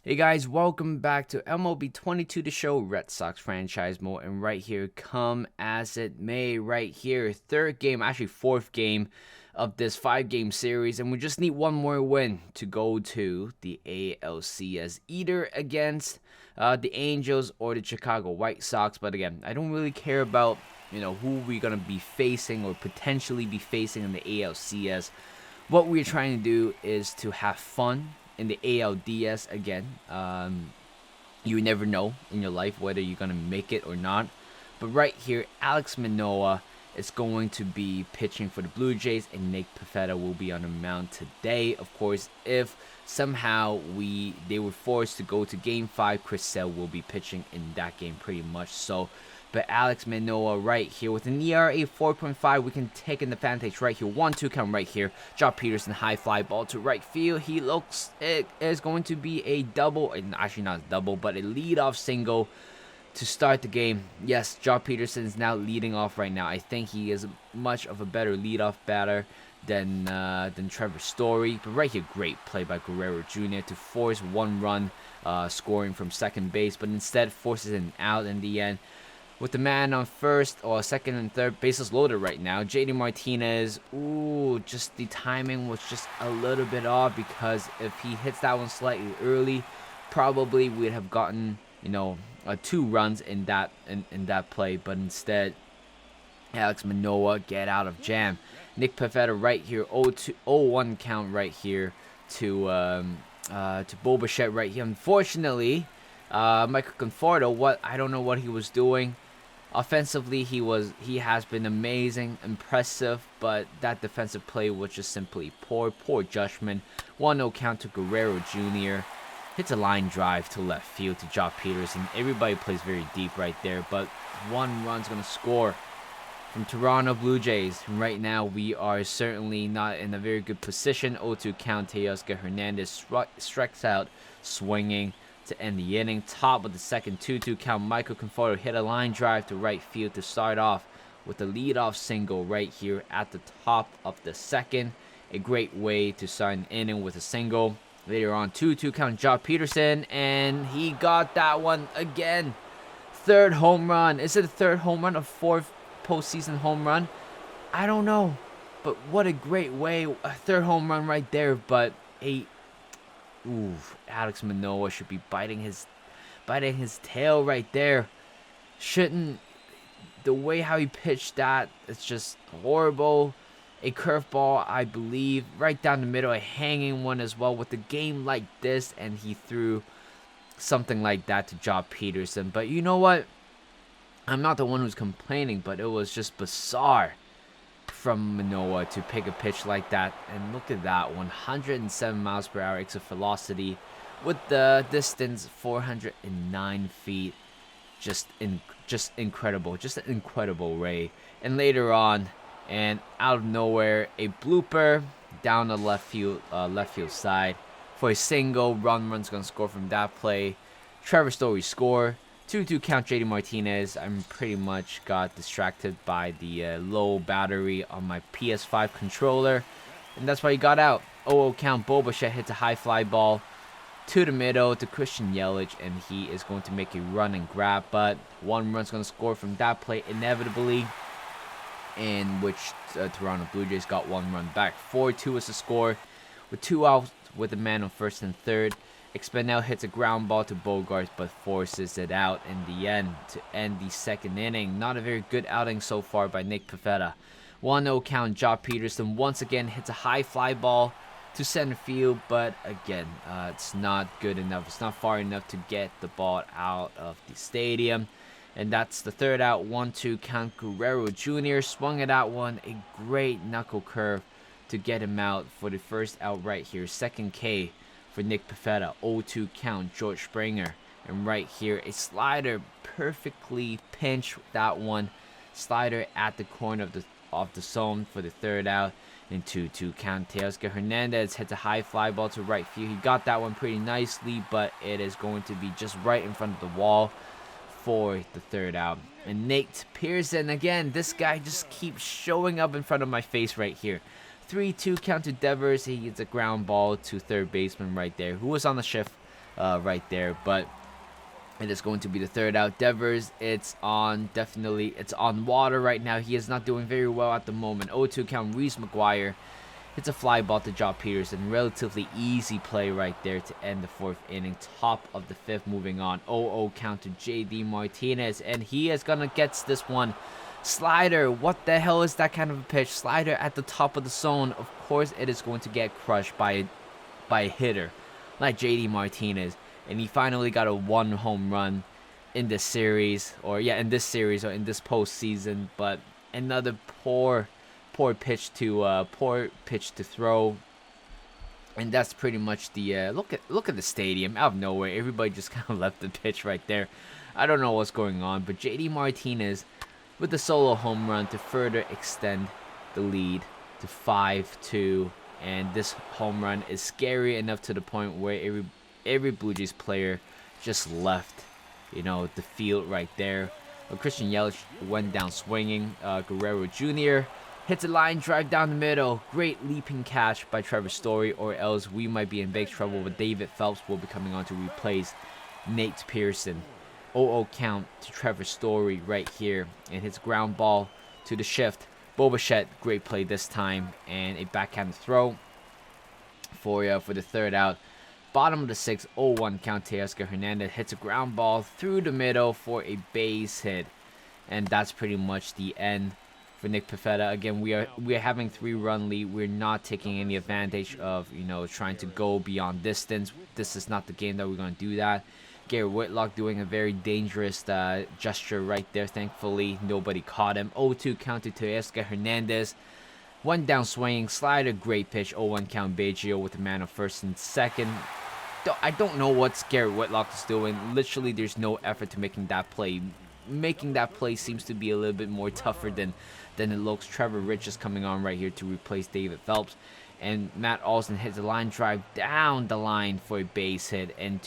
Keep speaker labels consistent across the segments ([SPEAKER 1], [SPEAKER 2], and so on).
[SPEAKER 1] Hey guys, welcome back to MLB 22 The Show, Red Sox franchise mode, and right here, come as it may, right here, third game, actually fourth game of this 5-game series, and we just need one more win to go to the ALCS, either against the Angels or the Chicago White Sox. But again, I don't really care about who we're gonna be facing or potentially be facing in the ALCS. What we're trying to do is to have fun in the ALDS again. You never know in your life whether you're going to make it or not. But right here, Alex Manoah is going to be pitching for the Blue Jays, and Nick Pivetta will be on the mound today. Of course, if somehow they were forced to go to Game 5, Chris Sale will be pitching in that game pretty much. So, but Alex Manoah right here with an ERA 4.5, we can take in the advantage right here. 1-2 count right here. Josh Peterson, high fly ball to right field. It is going to be a double, actually not a double, but a leadoff single to start the game. Yes, Josh Peterson is now leading off right now. I think he is much of a better leadoff batter than Trevor Story. But right here, great play by Guerrero Jr. to force one run scoring from second base, but instead forces an out in the end. With the man on first or second and third, bases loaded right now. JD Martinez, just the timing was just a little bit off, because if he hits that one slightly early, probably we'd have gotten 2 runs in that play. But instead, Alex Manoah get out of jam. Nick Pivetta right here, 0-1 count right here to Bo Bichette right here. Unfortunately, Michael Conforto, I don't know what he was doing. Offensively, he has been amazing, impressive, but that defensive play was just simply poor judgment. 1-0 count to Guerrero Jr. Hits a line drive to left field to Josh Peterson. Everybody plays very deep right there, but 1 run's going to score from Toronto Blue Jays. Right now, we are certainly not in a very good position. 0-2 count, Teoscar Hernandez strikes out, swinging to end the inning. Top of the second, 2-2 count. Michael Conforto hit a line drive to right field to start off with a leadoff single right here at the top of the second. A great way to start an inning with a single. Later on, 2-2 count, Josh Peterson, and he got that one again. Third home run. Is it a third home run or fourth postseason home run? I don't know, but what a great way. A third home run right there, but Alex Manoah should be biting his tail right there. Shouldn't. The way how he pitched that, it's just horrible. A curveball, I believe, right down the middle, a hanging one as well. With a game like this, and he threw something like that to Josh Peterson. But you know what? I'm not the one who's complaining, but it was just bizarre from Manoah to pick a pitch like that. And look at that, 107 miles per hour exit velocity with the distance 409 feet. Just incredible, just an incredible ray. And later on, and out of nowhere, a blooper down the left field side for a single. Run's gonna score from that play. Trevor Story score. 2-2 count, JD Martinez. I'm pretty much got distracted by the low battery on my PS5 controller, and that's why he got out. 0-0 count, Bo Bichette hits a high fly ball to the middle to Christian Yelich, and he is going to make a run and grab, but 1 run's going to score from that play inevitably, in which Toronto Blue Jays got 1 run back. 4-2 is the score, with 2 outs with a man on first and third. Expandel hits a ground ball to Bogarts, but forces it out in the end to end the second inning. Not a very good outing so far by Nick Pivetta. 1-0 count, Josh Peterson once again hits a high fly ball to center field, but again, it's not good enough. It's not far enough to get the ball out of the stadium. And that's the third out. 1-2 count, Guerrero Jr. swung at that one. A great knuckle curve to get him out for the first out right here. Second K for Nick Pivetta. 0-2 count, George Springer. And right here, a slider perfectly pinched that one. Slider at the corner of the zone for the third out. And 2-2 count, Teoscar Hernandez hits a high fly ball to right field. He got that one pretty nicely, but it is going to be just right in front of the wall for the third out. And Nate Pearson, again, this guy just keeps showing up in front of my face right here. 3-2 count to Devers. He gets a ground ball to third baseman right there, who was on the shift right there. But it is going to be the third out. Devers, it's on water right now. He is not doing very well at the moment. 0-2 count. Reese McGuire hits a fly ball to Josh Peterson. Relatively easy play right there to end the fourth inning. Top of the fifth, moving on. 0-0 count to JD Martinez, and he is gonna get this one. Slider, what the hell is that kind of a pitch? Slider at the top of the zone. Of course, it is going to get crushed by a hitter like JD Martinez. And he finally got a 1 home run in this series, or in this postseason. But another poor pitch to throw, and that's pretty much the look at the stadium out of nowhere. Everybody just kind of left the pitch right there. I don't know what's going on, but JD Martinez with the solo home run to further extend the lead to 5-2. And this home run is scary enough to the point where every Blue Jays player just left, the field right there. Christian Yelich went down swinging. Guerrero Jr. hits a line drive down the middle. Great leaping catch by Trevor Story, or else we might be in big trouble. But David Phelps will be coming on to replace Nate Pearson. 0-0 count to Trevor Story right here, and hits ground ball to the shift. Bo Bichette, great play this time, and a backhand throw for the third out. Bottom of the sixth, 0-1 count. Teoscar Hernandez hits a ground ball through the middle for a base hit, and that's pretty much the end for Nick Pivetta. Again, we are having 3-run lead. We're not taking any advantage of trying to go beyond distance. This is not the game that we're going to do that. Garrett Whitlock doing a very dangerous gesture right there. Thankfully, nobody caught him. 0-2 count to Teoscar Hernandez. One down swinging slider, great pitch. 0-1 count. Baggio with the man on first and second. I don't know what Garrett Whitlock is doing. Literally, there's no effort to making that play. Making that play seems to be a little bit more tougher than it looks. Trevor Rich is coming on right here to replace David Phelps. And Matt Olson hits a line drive down the line for a base hit. And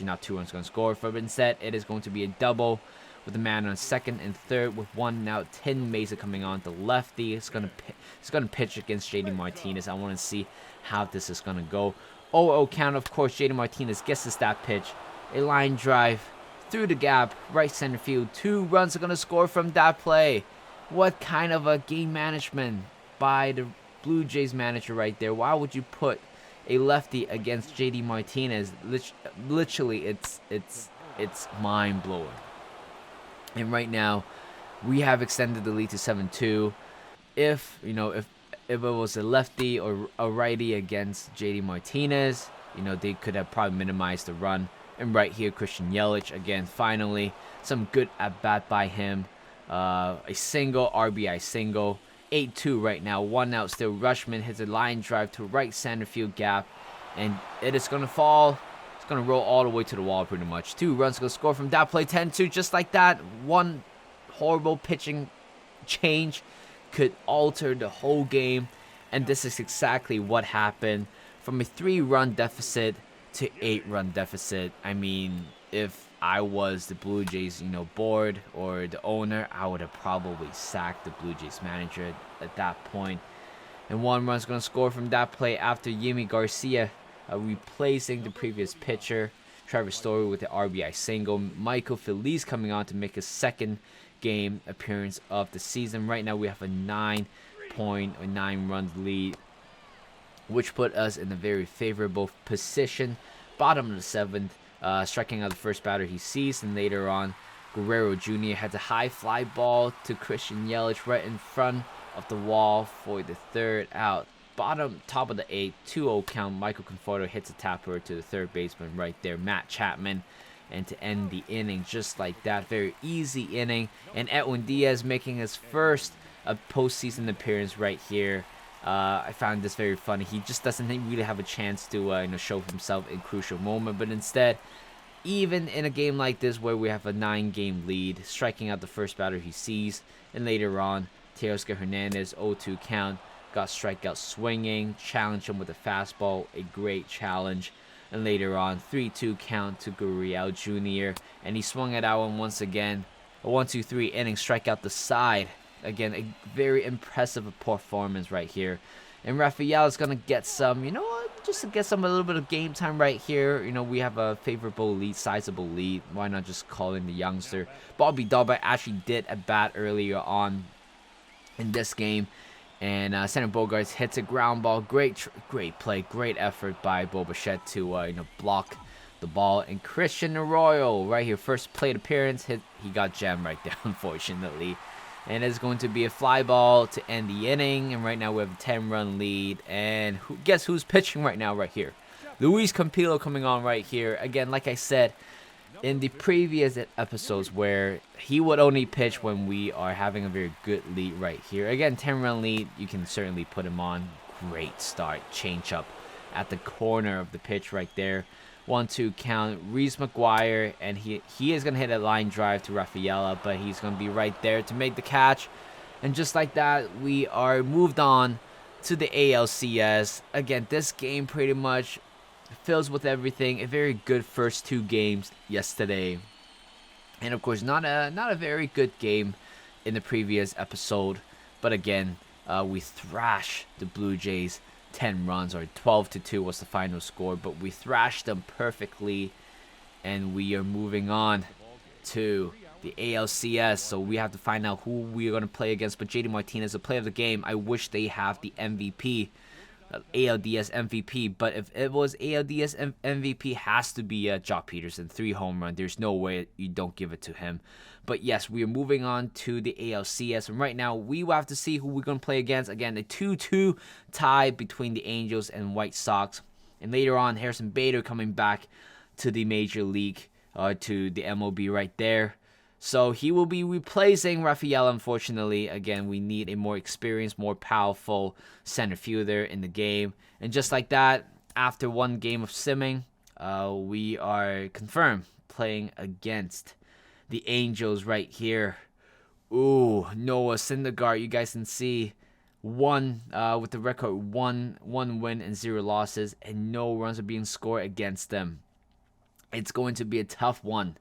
[SPEAKER 1] not 2 runs going to score. But instead, it is going to be a double with the man on second and third with 1 out. Tim Mesa coming on, the lefty. It's going to pitch against JD Martinez. I want to see how this is going to go. 0-0 count, of course. JD Martinez guesses that pitch. A line drive through the gap, right center field. 2 runs are going to score from that play. What kind of a game management by the Blue Jays manager right there? Why would you put a lefty against JD Martinez? Literally, it's mind-blowing. And right now, we have extended the lead to 7-2. If it was a lefty or a righty against JD Martinez, they could have probably minimized the run. And right here, Christian Yelich, again, finally, some good at-bat by him. A single, RBI single. 8-2 right now, 1 out still. Rushman hits a line drive to right center field gap, and it is going to fall. It's going to roll all the way to the wall pretty much. 2 runs going to score from that play. 10-2, just like that. One horrible pitching change could alter the whole game, and this is exactly what happened. From a 3-run deficit to 8-run deficit. I mean, if I was the Blue Jays, board or the owner, I would have probably sacked the Blue Jays manager at that point. And 1 run's going to score from that play after Yimi Garcia replacing the previous pitcher. Trevor Story with the RBI single. Michael Feliz coming on to make his second game appearance of the season. Right now we have a 9-run lead, which put us in a very favorable position. Bottom of the 7th. Striking out the first batter he sees, and later on, Guerrero Jr. has a high fly ball to Christian Yelich right in front of the wall for the third out. Top of the 8th, 2-0 count. Michael Conforto hits a tapper to the third baseman right there, Matt Chapman, and to end the inning just like that. Very easy inning, and Edwin Diaz making his first postseason appearance right here. I found this very funny. He just doesn't really have a chance to show himself in crucial moment, but instead, even in a game like this where we have a 9-game lead, striking out the first batter he sees, and later on, Teoscar Hernandez, 0-2 count, got strikeout swinging, challenged him with a fastball, a great challenge, and later on, 3-2 count to Gurriel Jr., and he swung at that one once again, a 1-2-3 inning, strikeout the side. Again, a very impressive performance right here. And Rafael is going to get some, just to get some a little bit of game time right here. You know, we have a favorable lead, sizable lead. Why not just call in the youngster? Bobby Dalby actually did a bat earlier on in this game. And Center Bogarts hits a ground ball. Great play, great effort by Bo Bichette to block the ball. And Christian Arroyo right here, first plate appearance, he got jammed right there, unfortunately. And it's going to be a fly ball to end the inning. And right now we have a 10-run lead. And guess who's pitching right now right here? Luis Campillo coming on right here. Again, like I said in the previous episodes, where he would only pitch when we are having a very good lead right here. Again, 10-run lead, you can certainly put him on. Great start, change up at the corner of the pitch right there. 1-2 count. Reese McGuire, and he is going to hit a line drive to Rafaela, but he's going to be right there to make the catch. And just like that, we are moved on to the ALCS. Again, this game pretty much fills with everything. A very good first 2 games yesterday, and of course not a very good game in the previous episode. But again, we thrash the Blue Jays 10 runs, or 12-2 was the final score, but we thrashed them perfectly, and we are moving on to the ALCS. So we have to find out who we are going to play against. But JD Martinez, the player of the game, I wish they have the MVP, ALDS MVP, but if it was ALDS MVP, has to be Jock Peterson, 3 home run. There's no way you don't give it to him. But yes, we are moving on to the ALCS, and right now we will have to see who we're going to play against. Again, a 2-2 tie between the Angels and White Sox, and later on Harrison Bader coming back to the Major League, to the MLB right there. So he will be replacing Rafael, unfortunately. Again, we need a more experienced, more powerful center fielder in the game. And just like that, after 1 game of simming, we are confirmed playing against the Angels right here. Ooh, Noah Syndergaard, you guys can see, with the record 1 win and 0 losses, and no runs are being scored against them. It's going to be a tough one.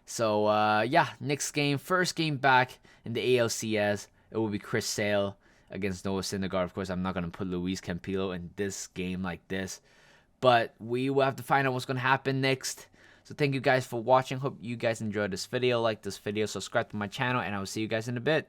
[SPEAKER 1] So, yeah, next game, first game back in the ALCS, it will be Chris Sale against Noah Syndergaard. Of course, I'm not going to put Luis Campillo in this game like this, but we will have to find out what's going to happen next. So thank you guys for watching. Hope you guys enjoyed this video. Like this video, subscribe to my channel, and I will see you guys in a bit.